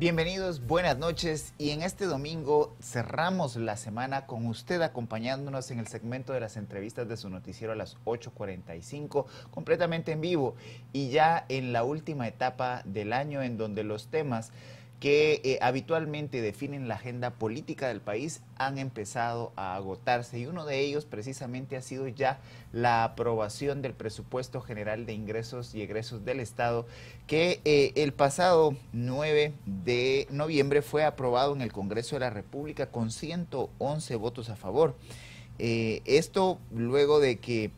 Bienvenidos, buenas noches y en este domingo cerramos la semana con usted acompañándonos en el segmento de las entrevistas de su noticiero a las 8:45, completamente en vivo y ya en la última etapa del año en donde los temas que habitualmente definen la agenda política del país han empezado a agotarse y uno de ellos precisamente ha sido ya la aprobación del presupuesto general de ingresos y egresos del Estado que el pasado 9 de noviembre fue aprobado en el Congreso de la República con 111 votos a favor. Esto luego de que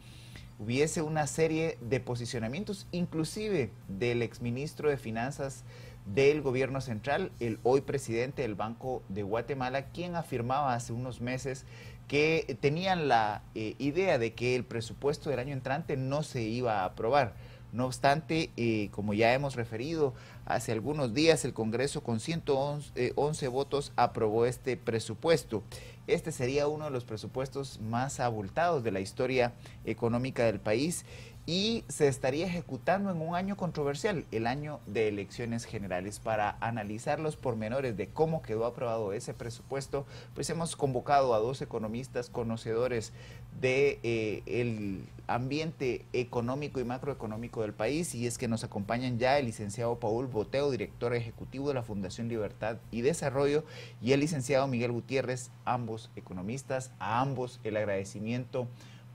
hubiese una serie de posicionamientos, inclusive del exministro de Finanzas del gobierno central, el hoy presidente del Banco de Guatemala, quien afirmaba hace unos meses que tenían la idea de que el presupuesto del año entrante no se iba a aprobar. No obstante, como ya hemos referido, hace algunos días el Congreso con 111 votos aprobó este presupuesto. Este sería uno de los presupuestos más abultados de la historia económica del país y se estaría ejecutando en un año controversial, el año de elecciones generales. Para analizar los pormenores de cómo quedó aprobado ese presupuesto, pues hemos convocado a dos economistas conocedores del ambiente económico y macroeconómico del país, y es que nos acompañan ya el licenciado Paul Boteo, director ejecutivo de la Fundación Libertad y Desarrollo, y el licenciado Miguel Gutiérrez, ambos economistas. A ambos el agradecimiento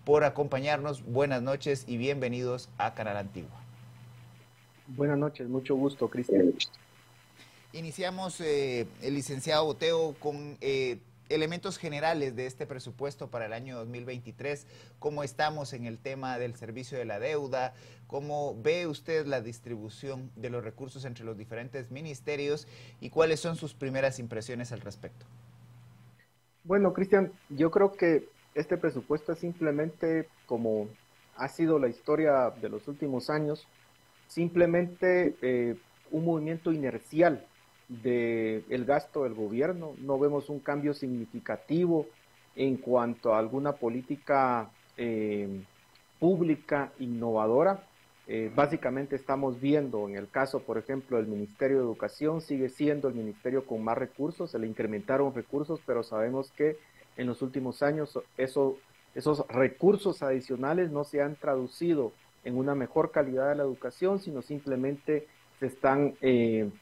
por acompañarnos. Buenas noches y bienvenidos a Canal Antigua. Buenas noches, mucho gusto, Cristian. Iniciamos, el licenciado Boteo, con elementos generales de este presupuesto para el año 2023. ¿Cómo estamos en el tema del servicio de la deuda? ¿Cómo ve usted la distribución de los recursos entre los diferentes ministerios? ¿Y cuáles son sus primeras impresiones al respecto? Bueno, Cristian, yo creo que este presupuesto es simplemente, como ha sido la historia de los últimos años, simplemente un movimiento inercial del gasto del gobierno. No vemos un cambio significativo en cuanto a alguna política pública innovadora. Básicamente estamos viendo, en el caso, por ejemplo, del Ministerio de Educación, sigue siendo el ministerio con más recursos, se le incrementaron recursos, pero sabemos que en los últimos años esos recursos adicionales no se han traducido en una mejor calidad de la educación, sino simplemente se están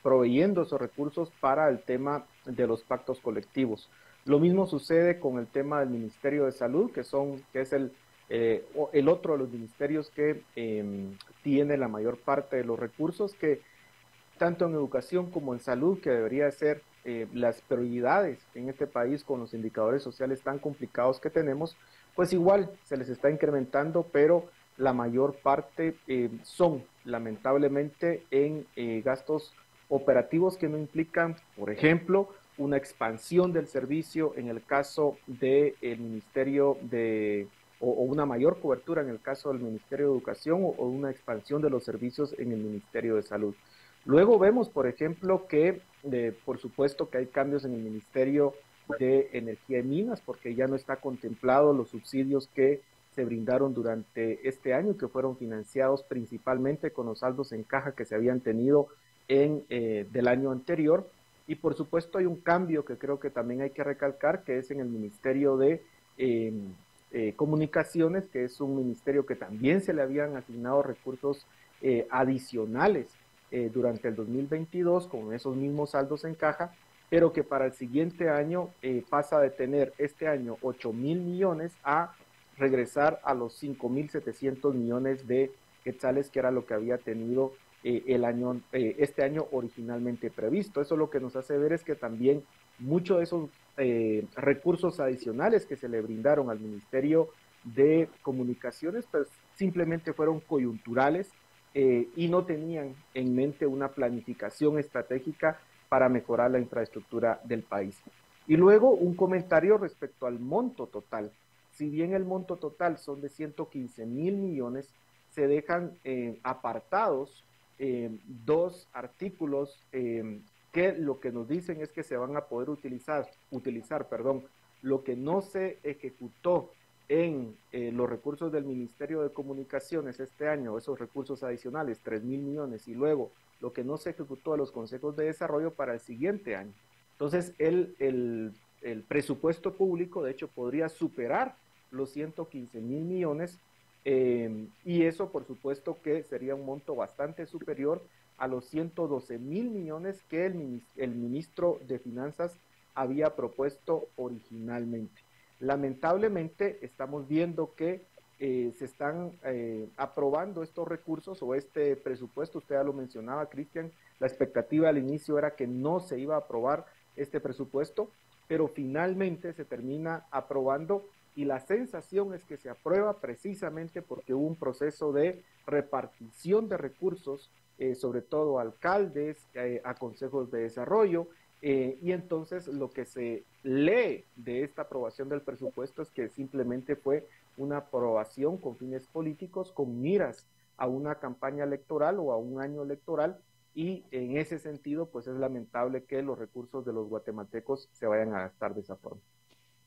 proveyendo esos recursos para el tema de los pactos colectivos. Lo mismo sucede con el tema del Ministerio de Salud, que es el otro de los ministerios que tiene la mayor parte de los recursos, que tanto en educación como en salud, que debería ser las prioridades en este país con los indicadores sociales tan complicados que tenemos, pues igual se les está incrementando, pero la mayor parte son lamentablemente en gastos operativos que no implican, por ejemplo, una expansión del servicio en el caso del Ministerio o una mayor cobertura en el caso del Ministerio de Educación o una expansión de los servicios en el Ministerio de Salud. Luego vemos, por ejemplo, que por supuesto que hay cambios en el Ministerio de Energía y Minas, porque ya no está contemplado los subsidios que se brindaron durante este año, que fueron financiados principalmente con los saldos en caja que se habían tenido del año anterior. Y por supuesto hay un cambio que creo que también hay que recalcar, que es en el Ministerio de Comunicaciones, que es un ministerio que también se le habían asignado recursos adicionales durante el 2022 con esos mismos saldos en caja, pero que para el siguiente año pasa de tener este año 8,000 millones a regresar a los 5,700 millones de quetzales, que era lo que había tenido este año originalmente previsto. Eso lo que nos hace ver es que también muchos de esos recursos adicionales que se le brindaron al Ministerio de Comunicaciones, pues simplemente fueron coyunturales y no tenían en mente una planificación estratégica para mejorar la infraestructura del país. Y luego un comentario respecto al monto total. Si bien el monto total son de 115,000 millones, se dejan apartados dos artículos que lo que nos dicen es que se van a poder utilizar, lo que no se ejecutó en los recursos del Ministerio de Comunicaciones este año, esos recursos adicionales, 3.000 millones, y luego lo que no se ejecutó de los consejos de desarrollo para el siguiente año. Entonces, el presupuesto público, de hecho, podría superar los 115.000 millones, y eso, por supuesto, que sería un monto bastante superior a los 112.000 millones que el ministro de Finanzas había propuesto originalmente. Lamentablemente, estamos viendo que se están aprobando estos recursos o este presupuesto. Usted ya lo mencionaba, Cristian, la expectativa al inicio era que no se iba a aprobar este presupuesto, pero finalmente se termina aprobando, y la sensación es que se aprueba precisamente porque hubo un proceso de repartición de recursos, sobre todo a alcaldes, a consejos de desarrollo, y entonces lo que se lee de esta aprobación del presupuesto es que simplemente fue una aprobación con fines políticos, con miras a una campaña electoral o a un año electoral, y en ese sentido pues es lamentable que los recursos de los guatemaltecos se vayan a gastar de esa forma.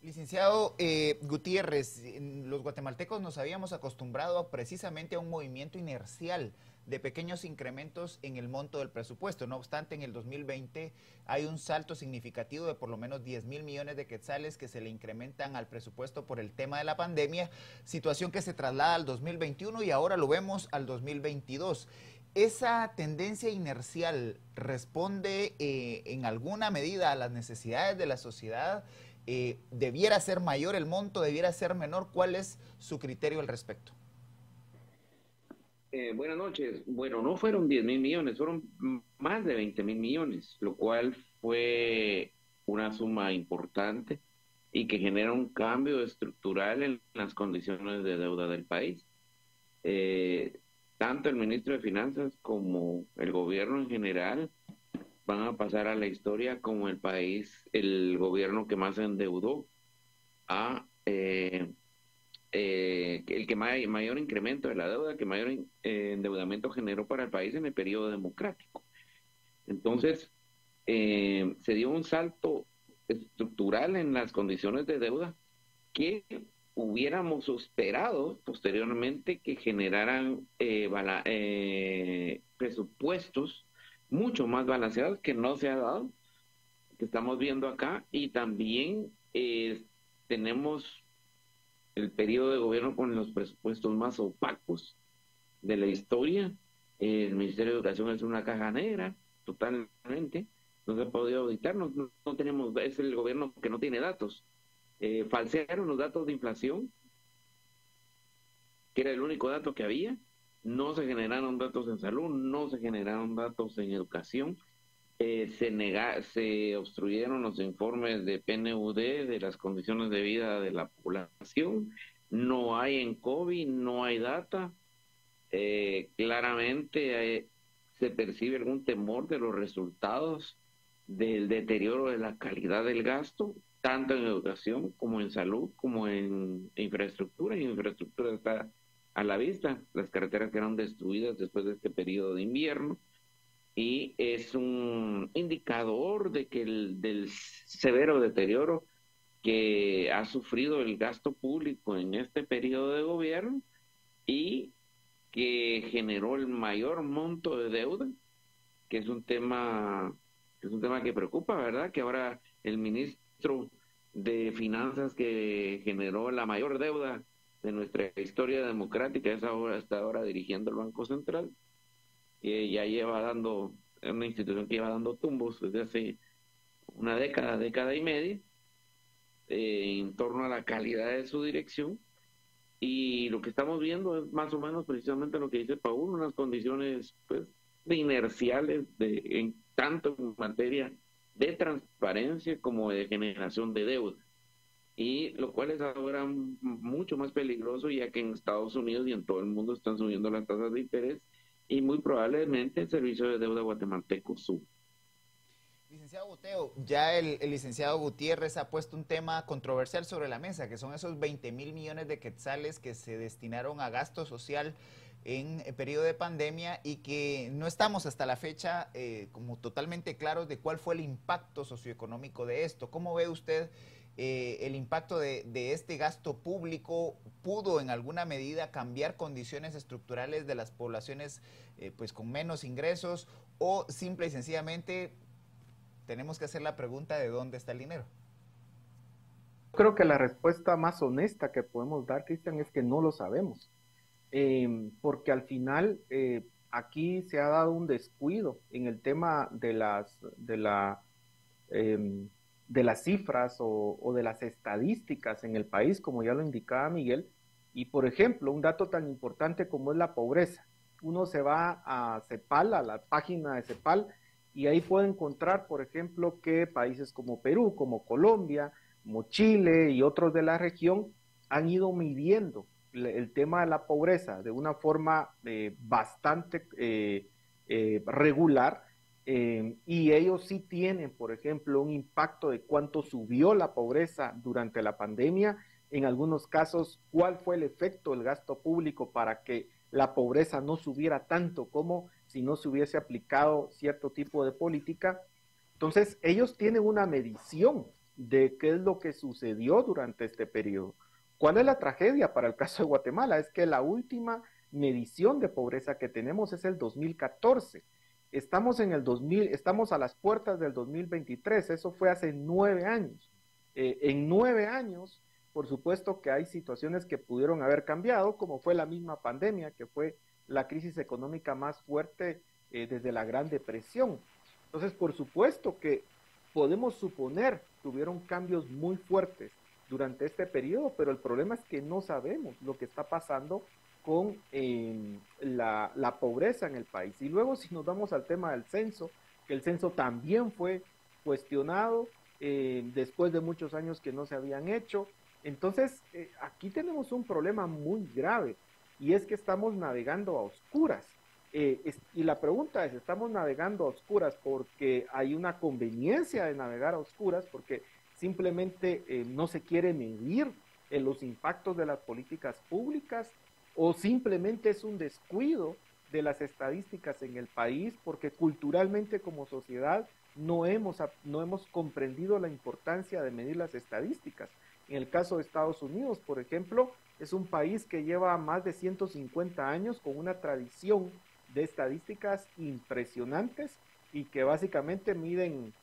Licenciado Gutiérrez, los guatemaltecos nos habíamos acostumbrado precisamente a un movimiento inercial de pequeños incrementos en el monto del presupuesto. No obstante, en el 2020 hay un salto significativo de por lo menos 10.000 millones de quetzales que se le incrementan al presupuesto por el tema de la pandemia, situación que se traslada al 2021 y ahora lo vemos al 2022. ¿Esa tendencia inercial responde en alguna medida a las necesidades de la sociedad? ¿Debiera ser mayor el monto? ¿Debiera ser menor? ¿Cuál es su criterio al respecto? Buenas noches. Bueno, no fueron 10.000 millones, fueron más de 20.000 millones, lo cual fue una suma importante y que genera un cambio estructural en las condiciones de deuda del país. Tanto el ministro de Finanzas como el gobierno en general van a pasar a la historia como el país, el gobierno que más se endeudó, a el que mayor incremento de la deuda, que mayor endeudamiento generó para el país en el periodo democrático. Entonces, se dio un salto estructural en las condiciones de deuda que hubiéramos esperado posteriormente que generaran presupuestos mucho más balanceados, que no se ha dado, que estamos viendo acá, y también tenemos el periodo de gobierno con los presupuestos más opacos de la historia. El Ministerio de Educación es una caja negra, totalmente, no se ha podido auditar, no tenemos, es el gobierno que no tiene datos. Falsearon los datos de inflación, que era el único dato que había, no se generaron datos en salud, no se generaron datos en educación, se obstruyeron los informes de PNUD de las condiciones de vida de la población, no hay en COVID, no hay data, claramente se percibe algún temor de los resultados del deterioro de la calidad del gasto, tanto en educación como en salud, como en infraestructura, y infraestructura está a la vista, las carreteras quedaron destruidas después de este periodo de invierno, y es un indicador de que del severo deterioro que ha sufrido el gasto público en este periodo de gobierno y que generó el mayor monto de deuda, que es un tema que preocupa, ¿verdad? Que ahora el ministro de Finanzas, que generó la mayor deuda de nuestra historia democrática, está ahora dirigiendo el Banco Central, ya lleva dando, es una institución que lleva dando tumbos desde hace una década y media, en torno a la calidad de su dirección. Y lo que estamos viendo es más o menos precisamente lo que dice Paul, unas condiciones pues inerciales tanto en materia de transparencia como de generación de deuda. Y lo cual es ahora mucho más peligroso, ya que en Estados Unidos y en todo el mundo están subiendo las tasas de interés, y muy probablemente el servicio de deuda guatemalteco sube. Licenciado Boteo, ya el licenciado Gutiérrez ha puesto un tema controversial sobre la mesa, que son esos 20.000 millones de quetzales que se destinaron a gasto social en el periodo de pandemia y que no estamos hasta la fecha como totalmente claros de cuál fue el impacto socioeconómico de esto. ¿Cómo ve usted el impacto de este gasto público pudo en alguna medida cambiar condiciones estructurales de las poblaciones pues con menos ingresos, o simple y sencillamente tenemos que hacer la pregunta de dónde está el dinero? Creo que la respuesta más honesta que podemos dar, Cristian, es que no lo sabemos. Porque al final aquí se ha dado un descuido en el tema de las cifras o de las estadísticas en el país, como ya lo indicaba Miguel. Y por ejemplo, un dato tan importante como es la pobreza. Uno se va a CEPAL, a la página de CEPAL, y ahí puede encontrar, por ejemplo, que países como Perú, como Colombia, como Chile y otros de la región han ido midiendo el tema de la pobreza de una forma bastante regular, y ellos sí tienen, por ejemplo, un impacto de cuánto subió la pobreza durante la pandemia, en algunos casos, cuál fue el efecto del gasto público para que la pobreza no subiera tanto como si no se hubiese aplicado cierto tipo de política. Entonces, ellos tienen una medición de qué es lo que sucedió durante este periodo. ¿Cuál es la tragedia para el caso de Guatemala? Es que la última medición de pobreza que tenemos es el 2014. Estamos estamos a las puertas del 2023, eso fue hace 9 años. En 9 años, por supuesto que hay situaciones que pudieron haber cambiado, como fue la misma pandemia, que fue la crisis económica más fuerte desde la Gran Depresión. Entonces, por supuesto que podemos suponer que hubieron cambios muy fuertes durante este periodo, pero el problema es que no sabemos lo que está pasando con la pobreza en el país. Y luego si nos vamos al tema del censo, que el censo también fue cuestionado después de muchos años que no se habían hecho. Entonces, aquí tenemos un problema muy grave, y es que estamos navegando a oscuras. Y la pregunta es, ¿estamos navegando a oscuras porque hay una conveniencia de navegar a oscuras, porque simplemente no se quiere medir los impactos de las políticas públicas, o simplemente es un descuido de las estadísticas en el país porque culturalmente como sociedad no hemos comprendido la importancia de medir las estadísticas? En el caso de Estados Unidos, por ejemplo, es un país que lleva más de 150 años con una tradición de estadísticas impresionantes y que básicamente miden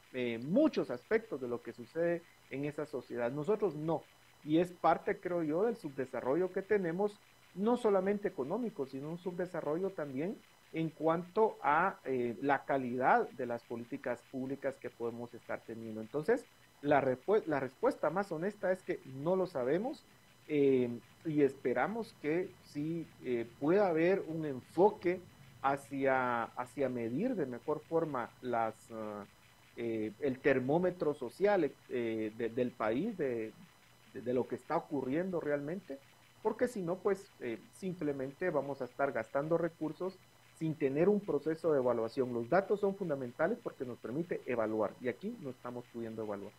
muchos aspectos de lo que sucede en esa sociedad. Nosotros no, y es parte, creo yo, del subdesarrollo que tenemos, no solamente económico, sino un subdesarrollo también en cuanto a la calidad de las políticas públicas que podemos estar teniendo. Entonces, la respuesta más honesta es que no lo sabemos, y esperamos que sí pueda haber un enfoque hacia medir de mejor forma el termómetro social del país, de lo que está ocurriendo realmente, porque si no, pues simplemente vamos a estar gastando recursos sin tener un proceso de evaluación. Los datos son fundamentales porque nos permite evaluar, y aquí no estamos pudiendo evaluar.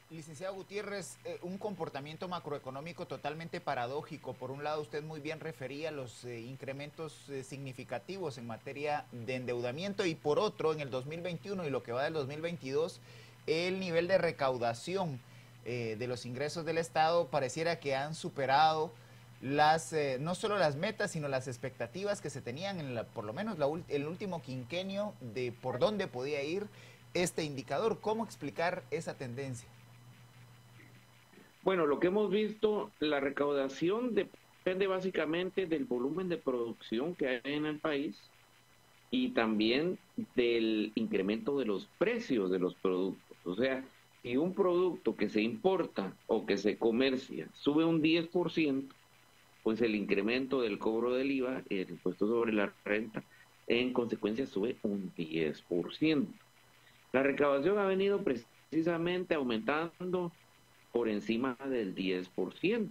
Licenciado Gutiérrez, un comportamiento macroeconómico totalmente paradójico. Por un lado, usted muy bien refería los incrementos significativos en materia de endeudamiento, y por otro, en el 2021 y lo que va del 2022, el nivel de recaudación de los ingresos del Estado pareciera que han superado no solo las metas, sino las expectativas que se tenían por lo menos el último quinquenio de por dónde podía ir este indicador. ¿Cómo explicar esa tendencia? Bueno, lo que hemos visto, la recaudación depende básicamente del volumen de producción que hay en el país y también del incremento de los precios de los productos. O sea, si un producto que se importa o que se comercia sube un 10%, pues el incremento del cobro del IVA, el impuesto sobre la renta, en consecuencia sube un 10%. La recaudación ha venido precisamente aumentando por encima del 10%.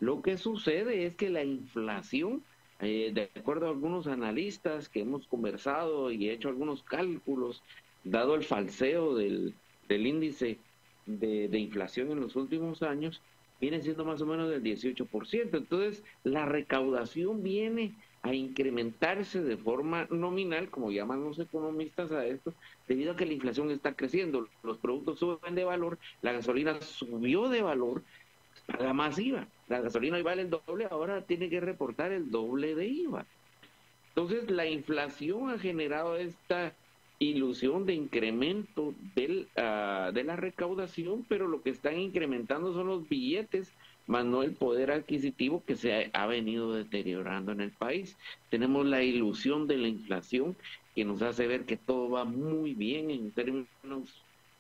Lo que sucede es que la inflación, de acuerdo a algunos analistas que hemos conversado y hecho algunos cálculos, dado el falseo del índice de inflación en los últimos años, viene siendo más o menos del 18%. Entonces, la recaudación viene a incrementarse de forma nominal, como llaman los economistas a esto, debido a que la inflación está creciendo, los productos suben de valor, la gasolina subió de valor, paga más IVA. La gasolina hoy vale el doble, ahora tiene que reportar el doble de IVA. Entonces, la inflación ha generado esta ilusión de incremento de la recaudación, pero lo que están incrementando son los billetes, más no el poder adquisitivo que se ha venido deteriorando en el país. Tenemos la ilusión de la inflación que nos hace ver que todo va muy bien en términos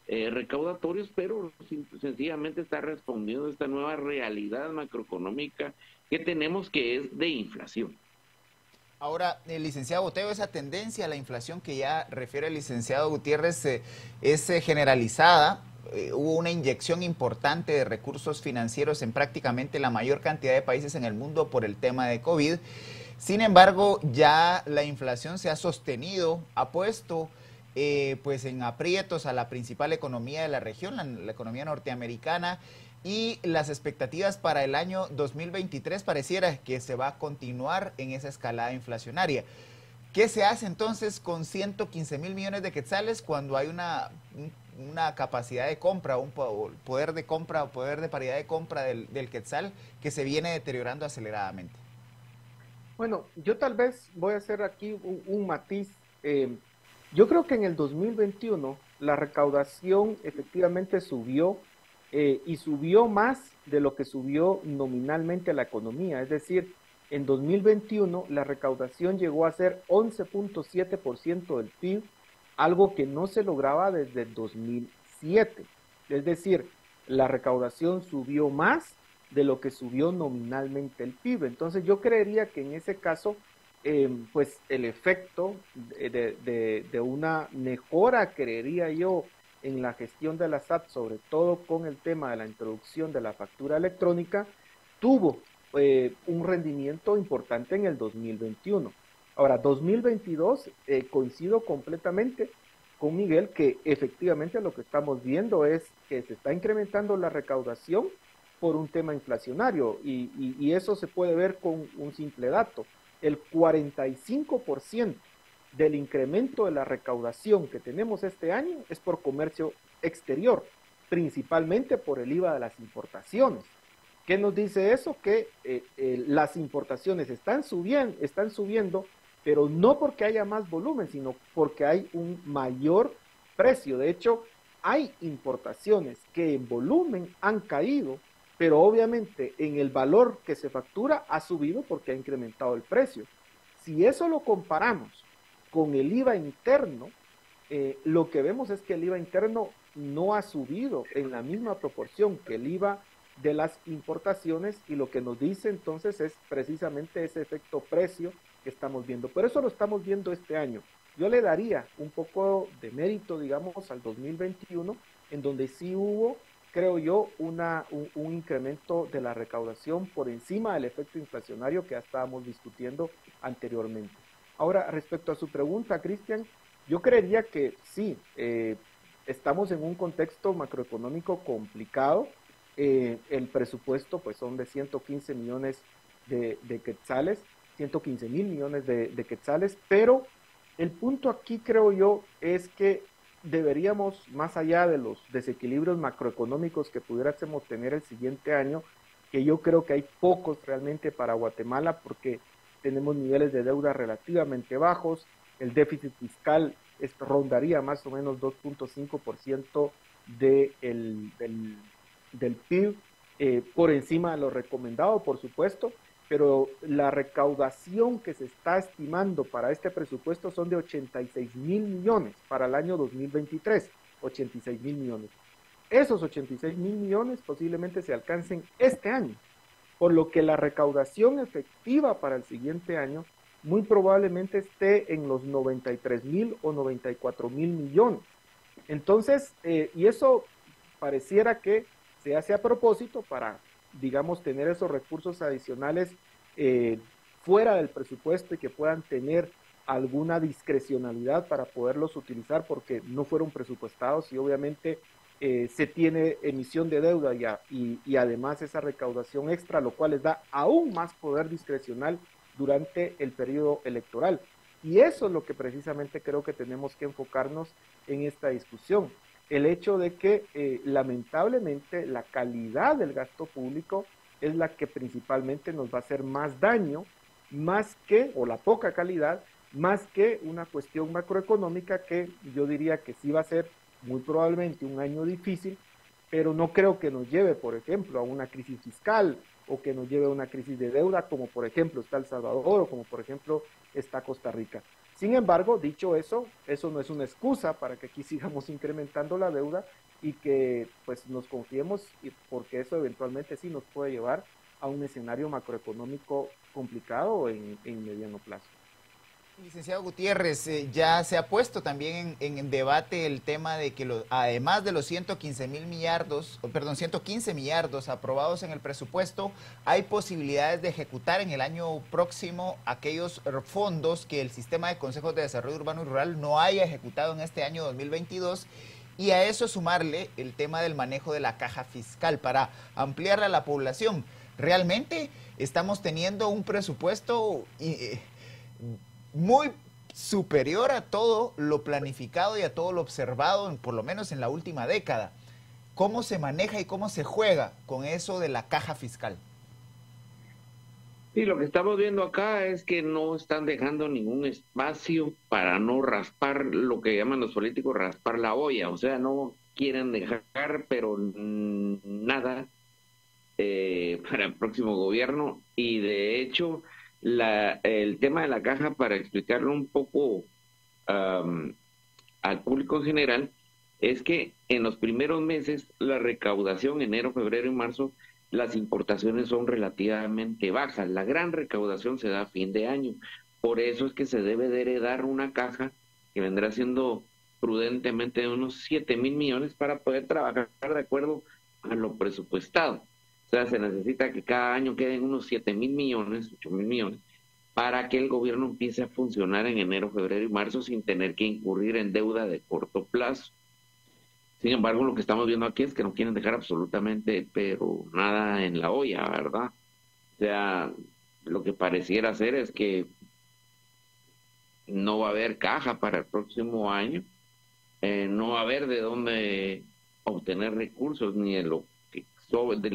recaudatorios, pero sencillamente está respondiendo a esta nueva realidad macroeconómica que tenemos, que es de inflación. Ahora, licenciado Boteo, esa tendencia a la inflación que ya refiere el licenciado Gutiérrez es generalizada. Hubo una inyección importante de recursos financieros en prácticamente la mayor cantidad de países en el mundo por el tema de COVID. Sin embargo, ya la inflación se ha sostenido, ha puesto pues en aprietos a la principal economía de la región, la economía norteamericana, y las expectativas para el año 2023 pareciera que se va a continuar en esa escalada inflacionaria. ¿Qué se hace entonces con 115 mil millones de quetzales cuando hay una capacidad de compra, un poder de compra o poder de paridad de compra del quetzal que se viene deteriorando aceleradamente? Bueno, yo tal vez voy a hacer aquí un matiz. Yo creo que en el 2021 la recaudación efectivamente subió y subió más de lo que subió nominalmente la economía. Es decir, en 2021 la recaudación llegó a ser 11.7% del PIB, algo que no se lograba desde el 2007. Es decir, la recaudación subió más de lo que subió nominalmente el PIB. Entonces yo creería que en ese caso, pues el efecto de una mejora, creería yo, en la gestión de la SAT, sobre todo con el tema de la introducción de la factura electrónica, tuvo un rendimiento importante en el 2021. Ahora, 2022, coincido completamente con Miguel que efectivamente lo que estamos viendo es que se está incrementando la recaudación por un tema inflacionario y eso se puede ver con un simple dato. El 45% del incremento de la recaudación que tenemos este año es por comercio exterior, principalmente por el IVA de las importaciones. ¿Qué nos dice eso? Que las importaciones están subiendo, pero no porque haya más volumen, sino porque hay un mayor precio. De hecho, hay importaciones que en volumen han caído, pero obviamente en el valor que se factura ha subido porque ha incrementado el precio. Si eso lo comparamos con el IVA interno, lo que vemos es que el IVA interno no ha subido en la misma proporción que el IVA de las importaciones, y lo que nos dice entonces es precisamente ese efecto precio que estamos viendo. Pero eso lo estamos viendo este año. Yo le daría un poco de mérito, digamos, al 2021, en donde sí hubo, creo yo, un incremento de la recaudación por encima del efecto inflacionario que ya estábamos discutiendo anteriormente. Ahora, respecto a su pregunta, Cristian, yo creería que sí, estamos en un contexto macroeconómico complicado. El presupuesto pues son de 115 millones de quetzales, 115 mil millones de quetzales, pero el punto aquí creo yo es que deberíamos, más allá de los desequilibrios macroeconómicos que pudiéramos tener el siguiente año, que yo creo que hay pocos realmente para Guatemala porque tenemos niveles de deuda relativamente bajos, el déficit fiscal rondaría más o menos 2.5% del PIB, por encima de lo recomendado, por supuesto, pero la recaudación que se está estimando para este presupuesto son de 86 mil millones para el año 2023, 86 mil millones. Esos 86 mil millones posiblemente se alcancen este año, por lo que la recaudación efectiva para el siguiente año muy probablemente esté en los 93 mil o 94 mil millones. Entonces, y eso pareciera que se hace a propósito para, digamos, tener esos recursos adicionales fuera del presupuesto y que puedan tener alguna discrecionalidad para poderlos utilizar porque no fueron presupuestados y obviamente se tiene emisión de deuda y además esa recaudación extra, lo cual les da aún más poder discrecional durante el periodo electoral. Y eso es lo que precisamente creo que tenemos que enfocarnos en esta discusión. El hecho de que lamentablemente la calidad del gasto público es la que principalmente nos va a hacer más daño, más que, o la poca calidad, más que una cuestión macroeconómica que yo diría que sí va a ser muy probablemente un año difícil, pero no creo que nos lleve, por ejemplo, a una crisis fiscal o que nos lleve a una crisis de deuda, como por ejemplo está El Salvador o como por ejemplo está Costa Rica. Sin embargo, dicho eso, eso no es una excusa para que aquí sigamos incrementando la deuda y que pues nos confiemos, porque eso eventualmente sí nos puede llevar a un escenario macroeconómico complicado en mediano plazo. Licenciado Gutiérrez, ya se ha puesto también en debate el tema de que además de los 115 millardos aprobados en el presupuesto, hay posibilidades de ejecutar en el año próximo aquellos fondos que el sistema de consejos de desarrollo urbano y rural no haya ejecutado en este año 2022, y a eso sumarle el tema del manejo de la caja fiscal para ampliarla a la población. Realmente estamos teniendo un presupuesto muy superior a todo lo planificado y a todo lo observado, por lo menos en la última década. ¿Cómo se maneja y cómo se juega con eso de la caja fiscal? Sí, lo que estamos viendo acá es que no están dejando ningún espacio para no raspar lo que llaman los políticos raspar la olla. O sea, no quieren dejar, pero nada para el próximo gobierno. Y de hecho, el tema de la caja, para explicarlo un poco al público en general, es que en los primeros meses la recaudación, enero, febrero y marzo, las importaciones son relativamente bajas. La gran recaudación se da a fin de año. Por eso es que se debe de heredar una caja que vendrá siendo prudentemente de unos 7,000 millones para poder trabajar de acuerdo a lo presupuestado. O sea, se necesita que cada año queden unos 7,000 millones, 8,000 millones, para que el gobierno empiece a funcionar en enero, febrero y marzo sin tener que incurrir en deuda de corto plazo. Sin embargo, lo que estamos viendo aquí es que no quieren dejar absolutamente, pero nada en la olla, ¿verdad? O sea, lo que pareciera ser es que no va a haber caja para el próximo año, no va a haber de dónde obtener recursos, ni de lo que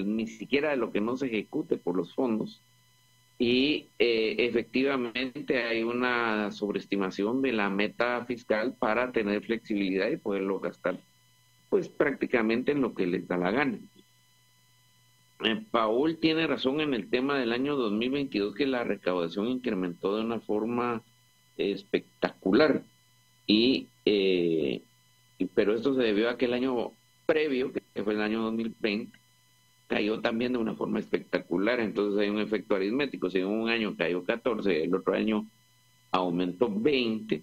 ni siquiera de lo que no se ejecute por los fondos. Y efectivamente hay una sobreestimación de la meta fiscal para tener flexibilidad y poderlo gastar pues prácticamente en lo que les da la gana. Paul tiene razón en el tema del año 2022, que la recaudación incrementó de una forma espectacular, pero esto se debió a que el año previo, que fue el año 2020, cayó también de una forma espectacular. Entonces hay un efecto aritmético. Si en un año cayó 14, el otro año aumentó 20,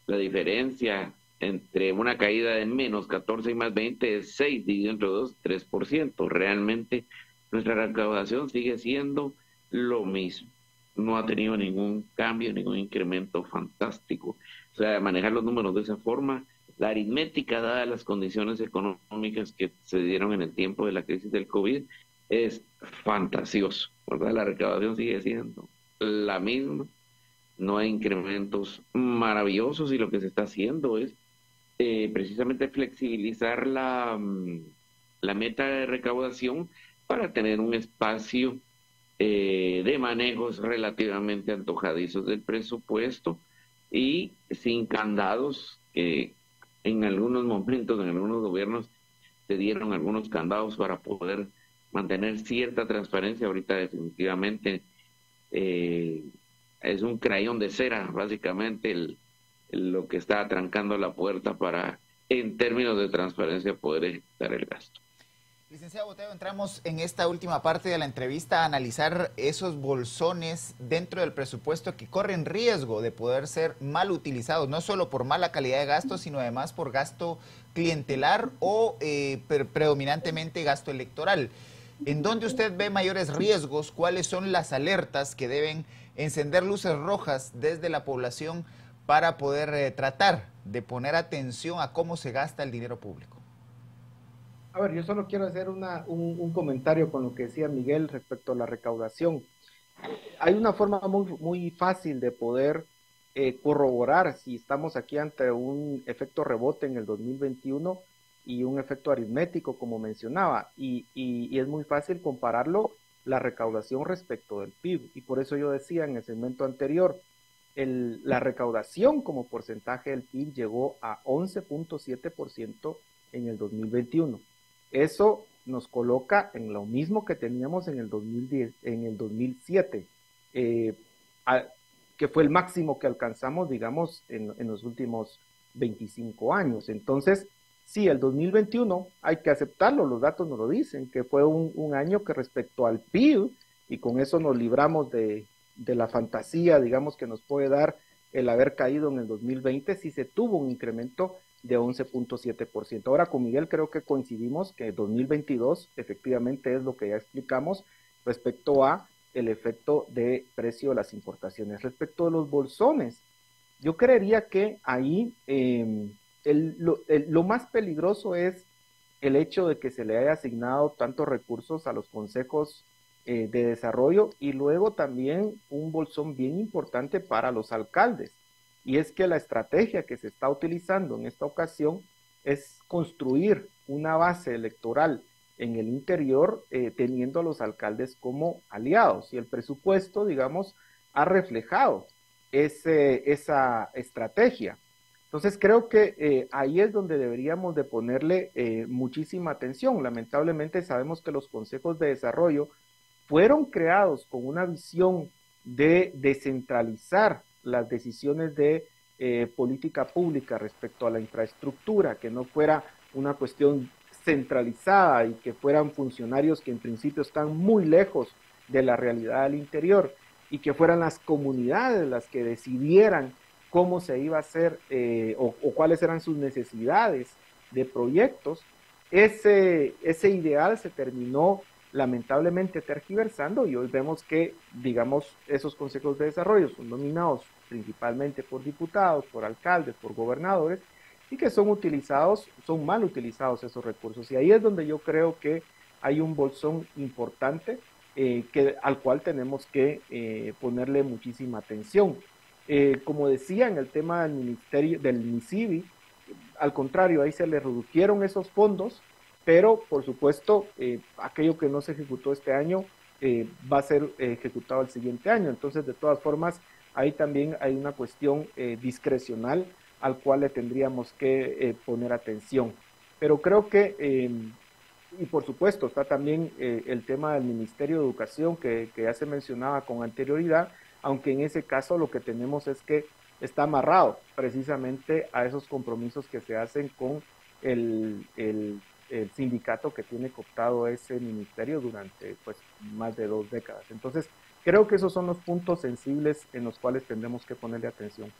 la diferencia entre una caída de menos 14 y más 20 es 6, dividido entre 2, 3%. Realmente nuestra recaudación sigue siendo lo mismo. No ha tenido ningún cambio, ningún incremento fantástico. O sea, manejar los números de esa forma, la aritmética, dadas las condiciones económicas que se dieron en el tiempo de la crisis del COVID, es fantasioso, ¿verdad? La recaudación sigue siendo la misma, no hay incrementos maravillosos, y lo que se está haciendo es precisamente flexibilizar la meta de recaudación para tener un espacio de manejos relativamente antojadizos del presupuesto y sin candados que en algunos momentos, en algunos gobiernos, se dieron algunos candados para poder mantener cierta transparencia. Ahorita definitivamente es un crayón de cera, básicamente, lo que está atrancando la puerta para, en términos de transparencia, poder ejecutar el gasto. Licenciado Botero, entramos en esta última parte de la entrevista a analizar esos bolsones dentro del presupuesto que corren riesgo de poder ser mal utilizados, no solo por mala calidad de gasto, sino además por gasto clientelar o predominantemente gasto electoral. ¿En dónde usted ve mayores riesgos? ¿Cuáles son las alertas que deben encender luces rojas desde la población para poder tratar de poner atención a cómo se gasta el dinero público? A ver, yo solo quiero hacer un comentario con lo que decía Miguel respecto a la recaudación. Hay una forma muy fácil de poder corroborar si estamos aquí ante un efecto rebote en el 2021 y un efecto aritmético, como mencionaba, y es muy fácil compararlo la recaudación respecto del PIB, y por eso yo decía en el segmento anterior, la recaudación como porcentaje del PIB llegó a 11.7% en el 2021. Eso nos coloca en lo mismo que teníamos en el 2010, en el 2007, que fue el máximo que alcanzamos, digamos, en los últimos 25 años. Entonces, sí, el 2021 hay que aceptarlo, los datos nos lo dicen, que fue un año que respecto al PIB, y con eso nos libramos de la fantasía, digamos, que nos puede dar el haber caído en el 2020, sí se tuvo un incremento de 11.7%. Ahora con Miguel creo que coincidimos que 2022 efectivamente es lo que ya explicamos respecto a el efecto de precio de las importaciones. Respecto a los bolsones, yo creería que ahí lo más peligroso es el hecho de que se le haya asignado tantos recursos a los consejos de desarrollo y luego también un bolsón bien importante para los alcaldes. Y es que la estrategia que se está utilizando en esta ocasión es construir una base electoral en el interior, teniendo a los alcaldes como aliados. Y el presupuesto, digamos, ha reflejado esa estrategia. Entonces creo que ahí es donde deberíamos de ponerle muchísima atención. Lamentablemente sabemos que los consejos de desarrollo fueron creados con una visión de descentralizar las decisiones de política pública respecto a la infraestructura, que no fuera una cuestión centralizada y que fueran funcionarios que en principio están muy lejos de la realidad del interior y que fueran las comunidades las que decidieran cómo se iba a hacer o cuáles eran sus necesidades de proyectos. Ese ideal se terminó lamentablemente tergiversando y hoy vemos que, digamos, esos consejos de desarrollo son nominados principalmente por diputados, por alcaldes, por gobernadores y que son mal utilizados esos recursos. Y ahí es donde yo creo que hay un bolsón importante al cual tenemos que ponerle muchísima atención. Como decía en el tema del ministerio, del MISIBI, al contrario, ahí se le redujeron esos fondos, pero por supuesto aquello que no se ejecutó este año va a ser ejecutado el siguiente año. Entonces, de todas formas, ahí también hay una cuestión discrecional al cual le tendríamos que poner atención. Pero creo que, y por supuesto, está también el tema del Ministerio de Educación que ya se mencionaba con anterioridad, aunque en ese caso lo que tenemos es que está amarrado precisamente a esos compromisos que se hacen con el sindicato que tiene cooptado ese ministerio durante pues más de 2 décadas. Entonces, creo que esos son los puntos sensibles en los cuales tendremos que ponerle atención.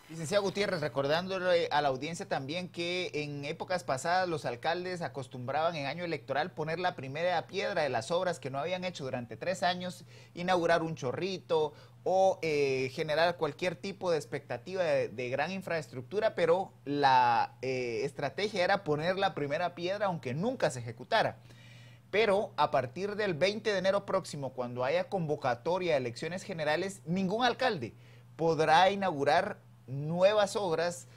Licenciado Gutiérrez, recordándole a la audiencia también que en épocas pasadas los alcaldes acostumbraban en año electoral poner la primera piedra de las obras que no habían hecho durante 3 años, inaugurar un chorrito o generar cualquier tipo de expectativa de gran infraestructura, pero la estrategia era poner la primera piedra aunque nunca se ejecutara. Pero a partir del 20 de enero próximo, cuando haya convocatoria de elecciones generales, ningún alcalde podrá inaugurar nuevas obras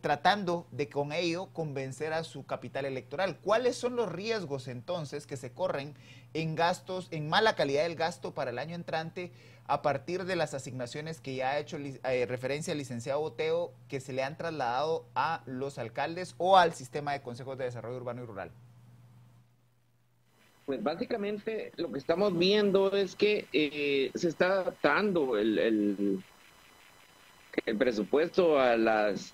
tratando de con ello convencer a su capital electoral. ¿Cuáles son los riesgos entonces que se corren en gastos, en mala calidad del gasto para el año entrante a partir de las asignaciones que ya ha hecho referencia el licenciado Boteo, que se le han trasladado a los alcaldes o al sistema de consejos de desarrollo urbano y rural? Pues básicamente lo que estamos viendo es que se está adaptando el presupuesto a las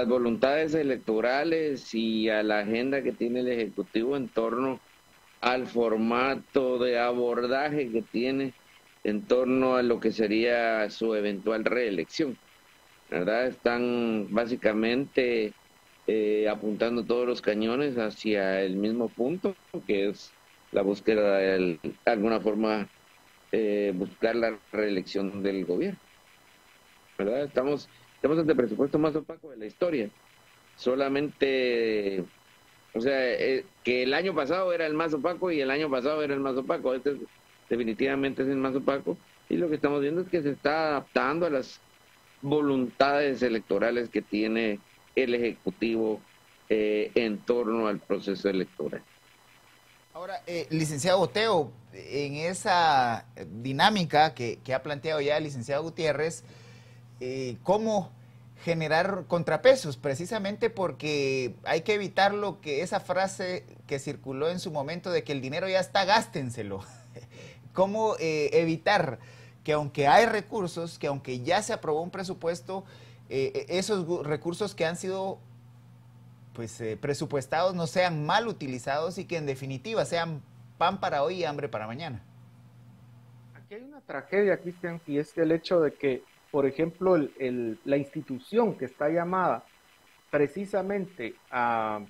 voluntades electorales y a la agenda que tiene el Ejecutivo en torno al formato de abordaje que tiene en torno a lo que sería su eventual reelección, ¿verdad? Están básicamente apuntando todos los cañones hacia el mismo punto, que es la búsqueda de alguna forma buscar la reelección del gobierno, ¿verdad? Estamos ante el presupuesto más opaco de la historia. Solamente, o sea, que el año pasado era el más opaco y el año pasado era el más opaco. Este definitivamente es el más opaco, y lo que estamos viendo es que se está adaptando a las voluntades electorales que tiene el Ejecutivo en torno al proceso electoral. Ahora, licenciado Boteo, en esa dinámica que ha planteado ya el licenciado Gutiérrez, ¿cómo generar contrapesos? Precisamente porque hay que evitar lo que esa frase que circuló en su momento de que el dinero ya está, gástenselo. ¿Cómo evitar que aunque hay recursos, que aunque ya se aprobó un presupuesto, esos recursos que han sido pues presupuestados no sean mal utilizados y que en definitiva sean pan para hoy y hambre para mañana? Aquí hay una tragedia, Cristian, y es el hecho de que, por ejemplo, la institución que está llamada precisamente a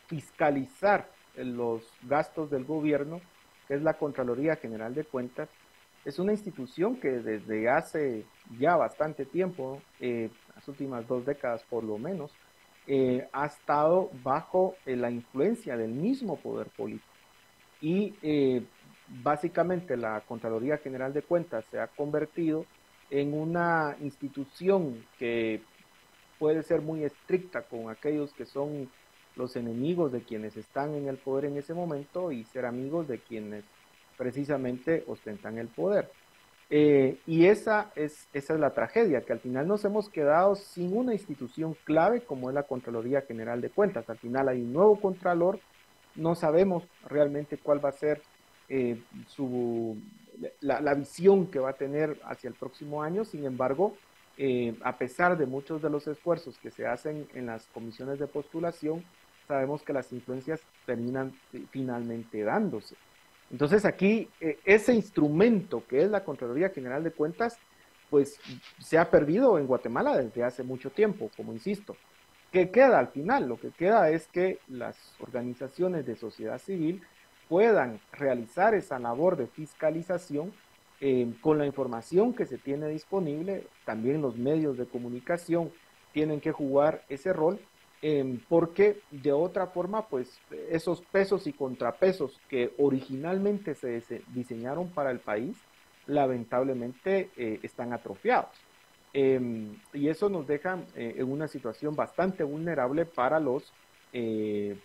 fiscalizar los gastos del gobierno, que es la Contraloría General de Cuentas, es una institución que desde hace ya bastante tiempo, las últimas 2 décadas por lo menos, ha estado bajo la influencia del mismo poder político. Y básicamente la Contraloría General de Cuentas se ha convertido en una institución que puede ser muy estricta con aquellos que son los enemigos de quienes están en el poder en ese momento y ser amigos de quienes precisamente ostentan el poder. Y esa es la tragedia, que al final nos hemos quedado sin una institución clave como es la Contraloría General de Cuentas. Al final hay un nuevo Contralor, no sabemos realmente cuál va a ser la visión que va a tener hacia el próximo año. Sin embargo, a pesar de muchos de los esfuerzos que se hacen en las comisiones de postulación, sabemos que las influencias terminan finalmente dándose. Entonces aquí ese instrumento que es la Contraloría General de Cuentas, pues se ha perdido en Guatemala desde hace mucho tiempo, como insisto. ¿Qué queda al final? Lo que queda es que las organizaciones de sociedad civil puedan realizar esa labor de fiscalización con la información que se tiene disponible. También los medios de comunicación tienen que jugar ese rol, porque de otra forma, pues esos pesos y contrapesos que originalmente se diseñaron para el país, lamentablemente están atrofiados. Y eso nos deja en una situación bastante vulnerable para los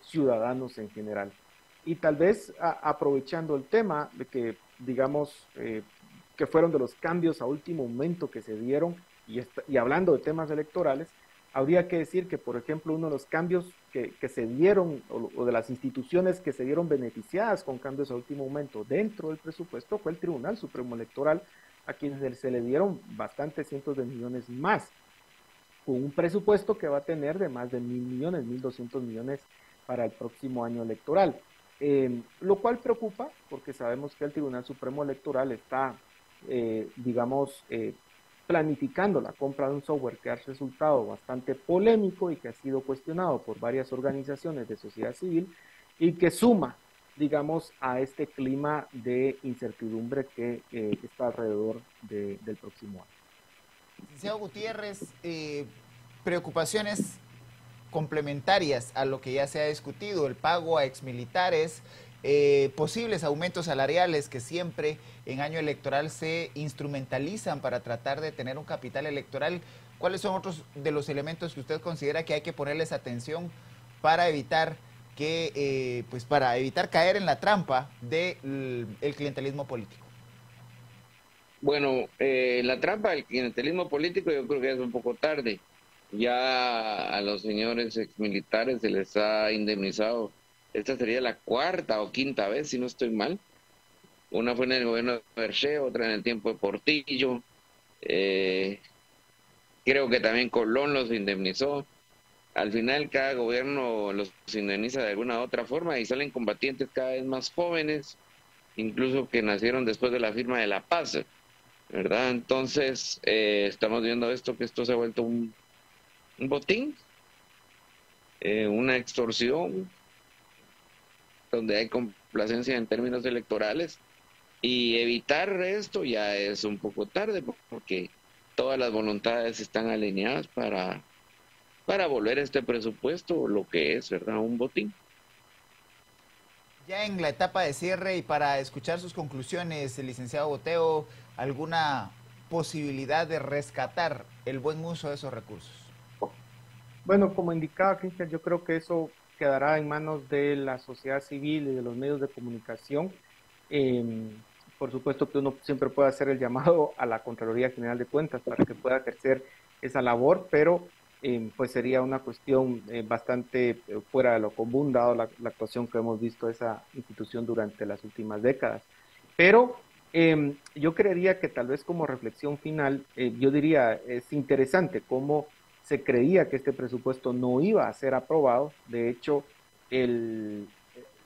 ciudadanos en general. Y tal vez aprovechando el tema de que, digamos, que fueron de los cambios a último momento que se dieron, y hablando de temas electorales, habría que decir que, por ejemplo, uno de los cambios que se dieron, o de las instituciones que se vieron beneficiadas con cambios a último momento dentro del presupuesto, fue el Tribunal Supremo Electoral, a quienes se le dieron bastantes cientos de millones más, con un presupuesto que va a tener de más de 1.000 millones, 1.200 millones para el próximo año electoral. Lo cual preocupa, porque sabemos que el Tribunal Supremo Electoral está, planificando la compra de un software que ha resultado bastante polémico y que ha sido cuestionado por varias organizaciones de sociedad civil y que suma, digamos, a este clima de incertidumbre que está alrededor del próximo año. Licenciado Gutiérrez, preocupaciones complementarias a lo que ya se ha discutido, el pago a exmilitares, posibles aumentos salariales que siempre en año electoral se instrumentalizan para tratar de tener un capital electoral. ¿Cuáles son otros de los elementos que usted considera que hay que ponerles atención para evitar que, pues para evitar caer en la trampa del clientelismo político? Bueno, la trampa del clientelismo político yo creo que es un poco tarde. Ya a los señores exmilitares se les ha indemnizado. Esta sería la 4ª o 5ª vez, si no estoy mal. Una fue en el gobierno de Berché, otra en el tiempo de Portillo. Creo que también Colón los indemnizó. Al final cada gobierno los indemniza de alguna u otra forma y salen combatientes cada vez más jóvenes, incluso que nacieron después de la firma de la paz, ¿verdad? Entonces estamos viendo que esto se ha vuelto un botín, una extorsión, donde hay complacencia en términos electorales, y evitar esto ya es un poco tarde, porque todas las voluntades están alineadas para volver este presupuesto lo que es, ¿verdad? Un botín. Ya en la etapa de cierre y para escuchar sus conclusiones, el licenciado Boteo, ¿alguna posibilidad de rescatar el buen uso de esos recursos? Bueno, como indicaba Cristian, yo creo que eso quedará en manos de la sociedad civil y de los medios de comunicación. Eh, por supuesto que uno siempre puede hacer el llamado a la Contraloría General de Cuentas para que pueda ejercer esa labor, pero pues sería una cuestión bastante fuera de lo común, dado la actuación que hemos visto de esa institución durante las últimas décadas. Pero yo creería que tal vez como reflexión final, yo diría, es interesante cómo se creía que este presupuesto no iba a ser aprobado. De hecho, el,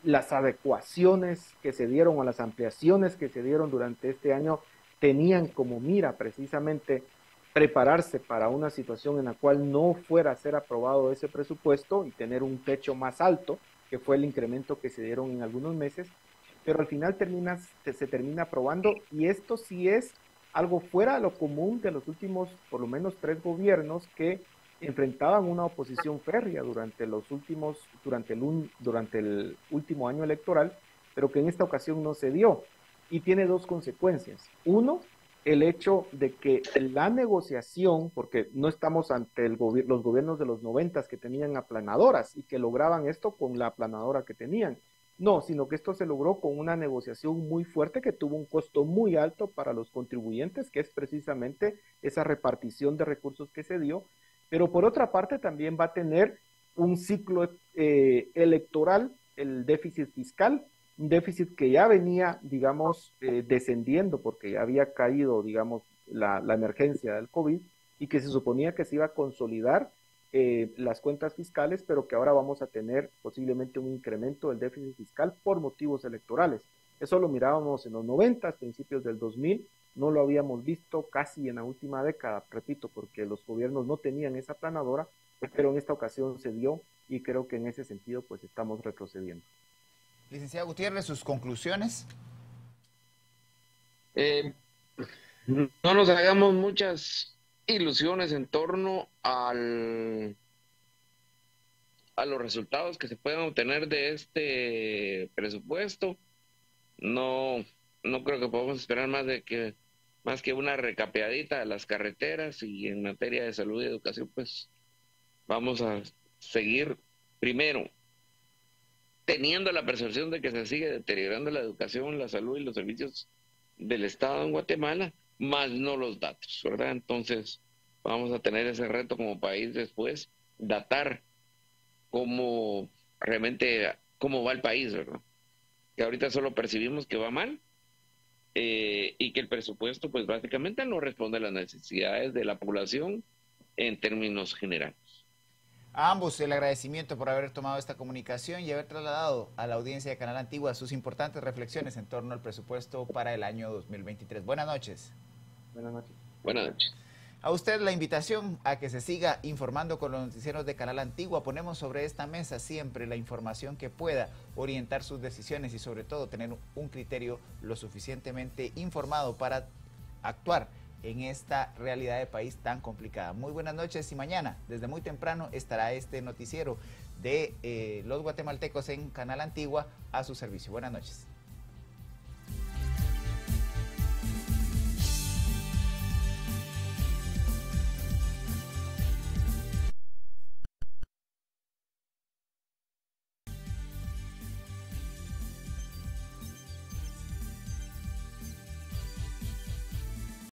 las adecuaciones que se dieron o las ampliaciones que se dieron durante este año tenían como mira precisamente prepararse para una situación en la cual no fuera a ser aprobado ese presupuesto y tener un techo más alto, que fue el incremento que se dieron en algunos meses, pero al final se termina aprobando y esto sí es algo fuera de lo común de los últimos, por lo menos 3 gobiernos que enfrentaban una oposición férrea durante el último año electoral, pero que en esta ocasión no se dio. Y tiene 2 consecuencias. Uno, el hecho de que la negociación, porque no estamos ante los gobiernos de los 90 que tenían aplanadoras y que lograban esto con la aplanadora que tenían. No, sino que esto se logró con una negociación muy fuerte que tuvo un costo muy alto para los contribuyentes, que es precisamente esa repartición de recursos que se dio, pero por otra parte también va a tener un ciclo electoral, el déficit fiscal, un déficit que ya venía, digamos, descendiendo porque ya había caído, digamos, la emergencia del COVID y que se suponía que se iba a consolidar las cuentas fiscales, pero que ahora vamos a tener posiblemente un incremento del déficit fiscal por motivos electorales. Eso lo mirábamos en los 90, principios del 2000, no lo habíamos visto casi en la última década, repito, porque los gobiernos no tenían esa planadora, pero en esta ocasión se dio y creo que en ese sentido pues estamos retrocediendo. Licenciado Gutiérrez, sus conclusiones. No nos hagamos muchas ilusiones en torno a los resultados que se puedan obtener de este presupuesto. No, no creo que podamos esperar más que una recapeadita de las carreteras, y en materia de salud y educación, pues vamos a seguir primero teniendo la percepción de que se sigue deteriorando la educación, la salud y los servicios del Estado en Guatemala, más no los datos, ¿verdad? Entonces vamos a tener ese reto como país después, datar cómo realmente, cómo va el país, ¿verdad? Que ahorita solo percibimos que va mal, y que el presupuesto pues básicamente no responde a las necesidades de la población en términos generales. A ambos el agradecimiento por haber tomado esta comunicación y haber trasladado a la audiencia de Canal Antigua sus importantes reflexiones en torno al presupuesto para el año 2023. Buenas noches. Buenas noches. Buenas noches. A usted la invitación a que se siga informando con los noticieros de Canal Antigua. Ponemos sobre esta mesa siempre la información que pueda orientar sus decisiones y sobre todo tener un criterio lo suficientemente informado para actuar en esta realidad de país tan complicada. Muy buenas noches y mañana, desde muy temprano, estará este noticiero de los guatemaltecos en Canal Antigua a su servicio. Buenas noches.